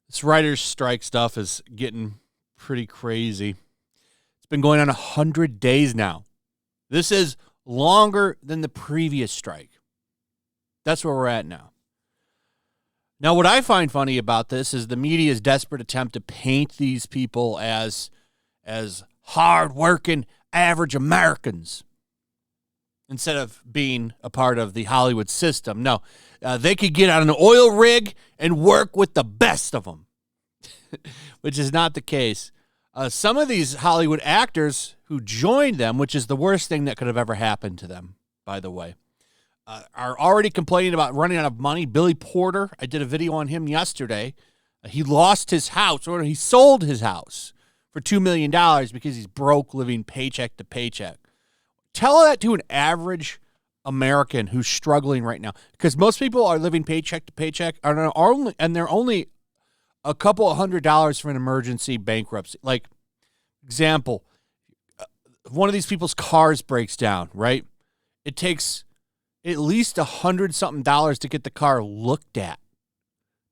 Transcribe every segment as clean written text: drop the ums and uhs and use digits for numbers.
This writer's strike stuff is getting pretty crazy. It's been going on 100 days now. This is longer than the previous strike. That's where we're at now. Now, what I find funny about this is the media's desperate attempt to paint these people as hard-working, average Americans instead of being a part of the Hollywood system. No, they could get on an oil rig and work with the best of them, which is not the case. Some of these Hollywood actors who joined them, which is the worst thing that could have ever happened to them, by the way, are already complaining about running out of money. Billy Porter, I did a video on him yesterday. He lost his house, or he sold his house for $2 million because he's broke, living paycheck to paycheck. Tell that to an average American who's struggling right now, because most people are living paycheck to paycheck, and they're only a couple of $100 for an emergency bankruptcy. Like, example, one of these people's cars breaks down, right? It takes at least $100-something to get the car looked at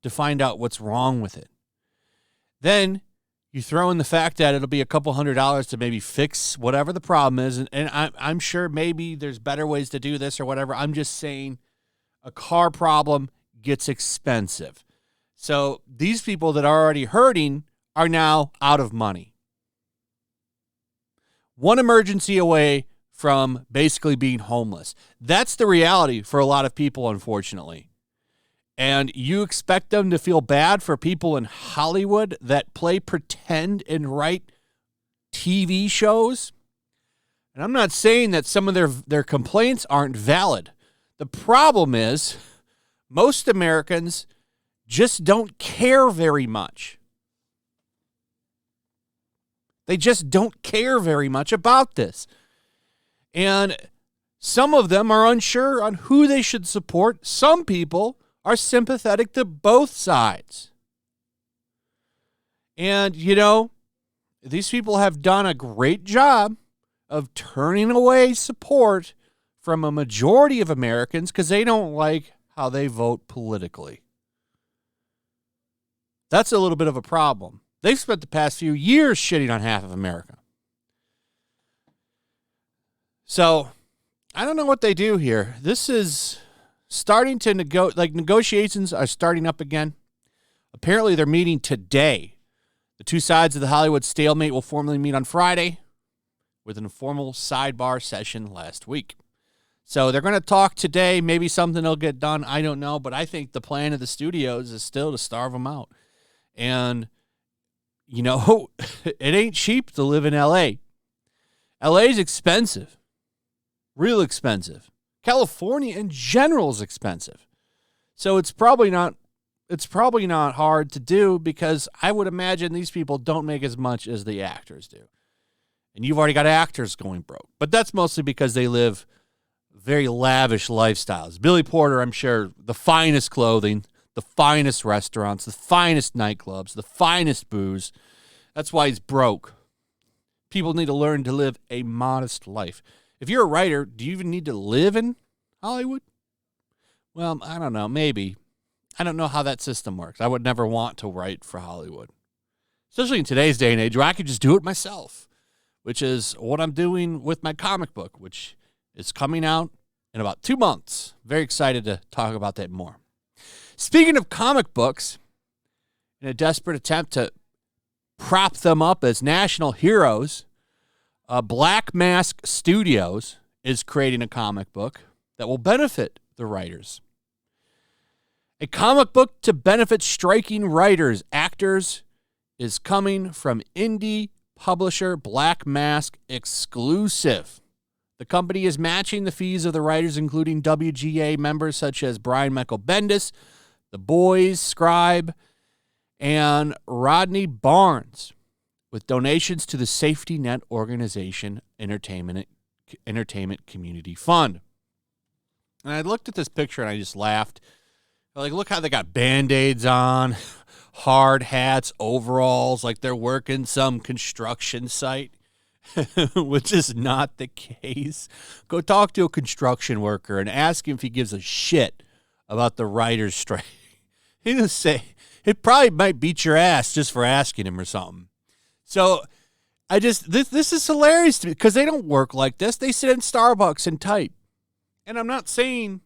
to find out what's wrong with it. Then you throw in the fact that it'll be a couple $100 to maybe fix whatever the problem is, and I'm sure maybe there's better ways to do this or whatever. I'm just saying a car problem gets expensive. So these people that are already hurting are now out of money. One emergency away from basically being homeless. That's the reality for a lot of people, unfortunately. And you expect them to feel bad for people in Hollywood that play pretend and write TV shows? And I'm not saying that some of their complaints aren't valid. The problem is most Americans just don't care very much. They just don't care very much about this. And some of them are unsure on who they should support. Some people are sympathetic to both sides. And, you know, these people have done a great job of turning away support from a majority of Americans because they don't like how they vote politically. That's a little bit of a problem. They've spent the past few years shitting on half of America. So, I don't know what they do here. This is starting to negotiations are starting up again. Apparently, they're meeting today. The two sides of the Hollywood stalemate will formally meet on Friday with an informal sidebar session last week. So they're going to talk today. Maybe something will get done. I don't know. But I think the plan of the studios is still to starve them out. And, you know, it ain't cheap to live in L.A. L.A. is expensive. Real expensive. California in general is expensive. So it's probably not hard to do because I would imagine these people don't make as much as the actors do. And you've already got actors going broke. But that's mostly because they live very lavish lifestyles. Billy Porter, I'm sure, the finest clothing, the finest restaurants, the finest nightclubs, the finest booze. That's why he's broke. People need to learn to live a modest life. If you're a writer, do you even need to live in Hollywood? Well, I don't know. Maybe. I don't know how that system works. I would never want to write for Hollywood. Especially in today's day and age where I could just do it myself, which is what I'm doing with my comic book, which is coming out in about 2 months. Very excited to talk about that more. Speaking of comic books, in a desperate attempt to prop them up as national heroes, Black Mask Studios is creating a comic book that will benefit the writers. A comic book to benefit striking writers, actors, is coming from indie publisher Black Mask Exclusive. The company is matching the fees of the writers, including WGA members such as Brian Michael Bendis, The Boys, Scribe, and Rodney Barnes, with donations to the Safety Net Organization Entertainment Community Fund. And I looked at this picture and I just laughed. Like, look how they got Band-Aids on, hard hats, overalls, like they're working some construction site. which is not the case. Go talk to a construction worker and ask him if he gives a shit about the writer's strike. He doesn't say, it probably might beat your ass just for asking him or something. So this is hilarious to me because they don't work like this. They sit in Starbucks and type. And I'm not saying,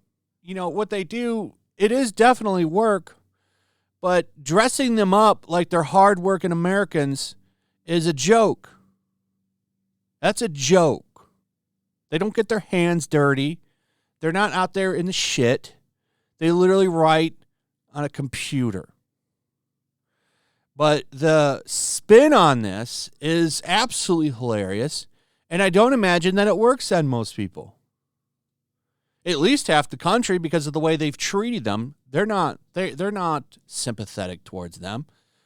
what they do, it is definitely work, but dressing them up like they're hardworking Americans is a joke. That's a joke. They don't get their hands dirty. They're not out there in the shit. They literally write on a computer. But the spin on this is absolutely hilarious, and I don't imagine that it works on most people. At least half the country, because of the way they've treated them. They're not sympathetic towards them.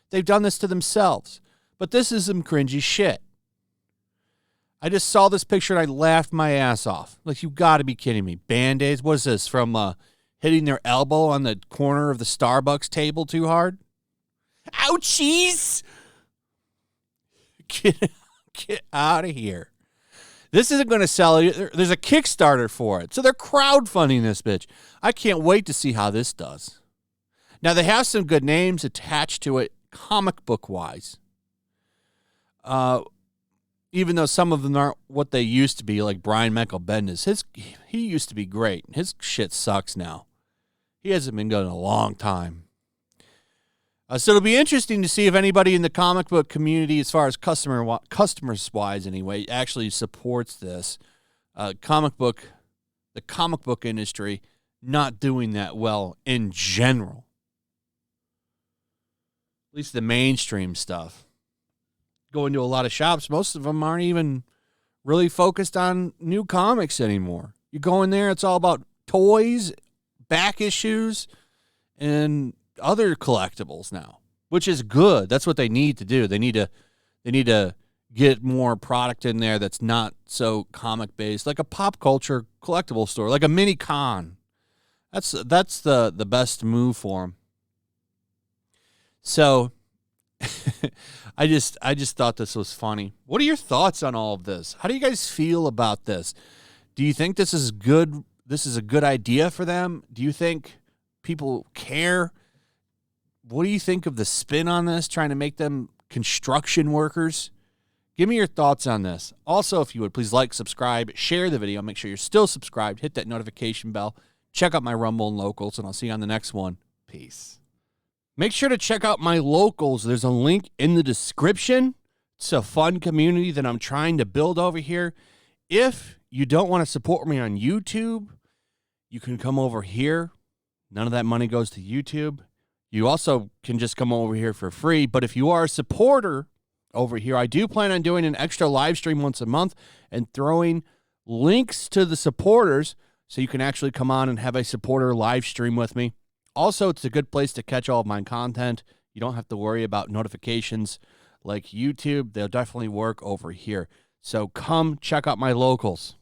They've done this to themselves. But this is some cringy shit. I just saw this picture and I laughed my ass off. Like, you got to be kidding me. Band-Aids? What is this, from hitting their elbow on the corner of the Starbucks table too hard? Ouchies! Get out of here. This isn't going to sell you. There's a Kickstarter for it. So they're crowdfunding this bitch. I can't wait to see how this does. Now, they have some good names attached to it, comic book-wise. Even though some of them aren't what they used to be, like Brian Michael Bendis. He used to be great. His shit sucks now. He hasn't been good in a long time. So it'll be interesting to see if anybody in the comic book community, as far as customers-wise anyway, actually supports this. The comic book industry not doing that well in general. At least the mainstream stuff. Going to a lot of shops, most of them aren't even really focused on new comics anymore. You go in there, it's all about toys, back issues, and other collectibles now, which is good. That's what they need to do. They need to get more product in there that's not so comic based, like a pop culture collectible store, like a mini con. That's the best move for them. So I just thought this was funny. What are your thoughts on all of this? How do you guys feel about this? Do you think this is good? This is a good idea for them? Do you think people care? What do you think of the spin on this, trying to make them construction workers? Give me your thoughts on this. Also, if you would, please like, subscribe, share the video. Make sure you're still subscribed. Hit that notification bell. Check out my Rumble and Locals, and I'll see you on the next one. Peace. Make sure to check out my Locals. There's a link in the description. It's a fun community that I'm trying to build over here. If you don't want to support me on YouTube, you can come over here. None of that money goes to YouTube. You also can just come over here for free. But if you are a supporter over here, I do plan on doing an extra live stream once a month and throwing links to the supporters so you can actually come on and have a supporter live stream with me. Also, it's a good place to catch all of my content. You don't have to worry about notifications like YouTube. They'll definitely work over here. So come check out my Locals.